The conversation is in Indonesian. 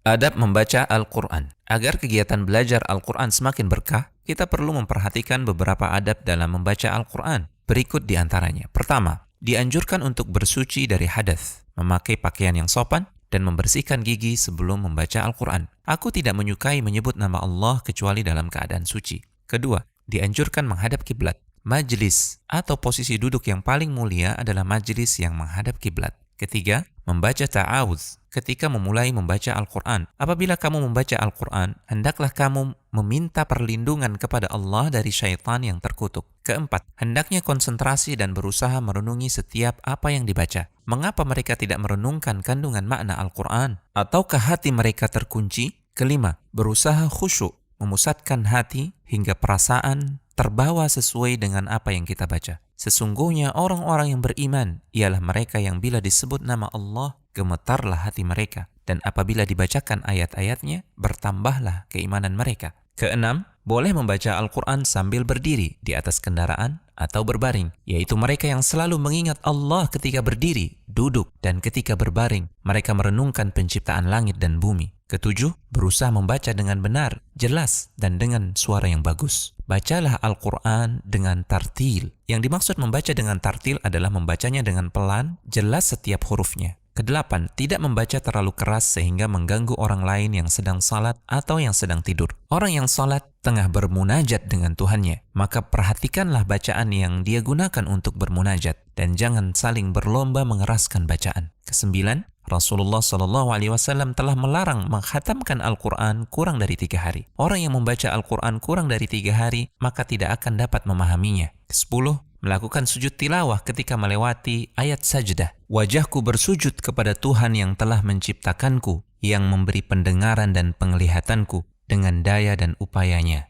Adab membaca Al-Quran. Agar kegiatan belajar Al-Quran semakin berkah, kita perlu memperhatikan beberapa adab dalam membaca Al-Quran. Berikut di antaranya. Pertama, dianjurkan untuk bersuci dari hadas, memakai pakaian yang sopan, dan membersihkan gigi sebelum membaca Al-Quran. Aku tidak menyukai menyebut nama Allah kecuali dalam keadaan suci. Kedua, dianjurkan menghadap kiblat. Majlis atau posisi duduk yang paling mulia adalah majlis yang menghadap kiblat. Ketiga, membaca ta'awudz ketika memulai membaca Al-Quran. Apabila kamu membaca Al-Quran, hendaklah kamu meminta perlindungan kepada Allah dari syaitan yang terkutuk. Keempat, hendaknya konsentrasi dan berusaha merenungi setiap apa yang dibaca. Mengapa mereka tidak merenungkan kandungan makna Al-Quran? Ataukah hati mereka terkunci? Kelima, berusaha khusyuk, memusatkan hati hingga perasaan terbawa sesuai dengan apa yang kita baca. Sesungguhnya orang-orang yang beriman ialah mereka yang bila disebut nama Allah, gemetarlah hati mereka. Dan apabila dibacakan ayat-ayatnya, bertambahlah keimanan mereka. Keenam, boleh membaca Al-Quran sambil berdiri di atas kendaraan atau berbaring, yaitu mereka yang selalu mengingat Allah ketika berdiri, duduk, dan ketika berbaring. Mereka merenungkan penciptaan langit dan bumi. Ketujuh, berusaha membaca dengan benar, jelas, dan dengan suara yang bagus. Bacalah Al-Quran dengan tartil. Yang dimaksud membaca dengan tartil adalah membacanya dengan pelan, jelas setiap hurufnya. Kedelapan, tidak membaca terlalu keras sehingga mengganggu orang lain yang sedang salat atau yang sedang tidur. Orang yang salat tengah bermunajat dengan Tuhannya, maka perhatikanlah bacaan yang dia gunakan untuk bermunajat dan jangan saling berlomba mengeraskan bacaan. Kesembilan, Rasulullah SAW telah melarang mengkhatamkan Al-Quran kurang dari 3 hari. Orang yang membaca Al-Quran kurang dari 3 hari, maka tidak akan dapat memahaminya. Kesepuluh, melakukan sujud tilawah ketika melewati ayat sajdah. Wajahku bersujud kepada Tuhan yang telah menciptakanku, yang memberi pendengaran dan penglihatanku dengan daya dan upayanya.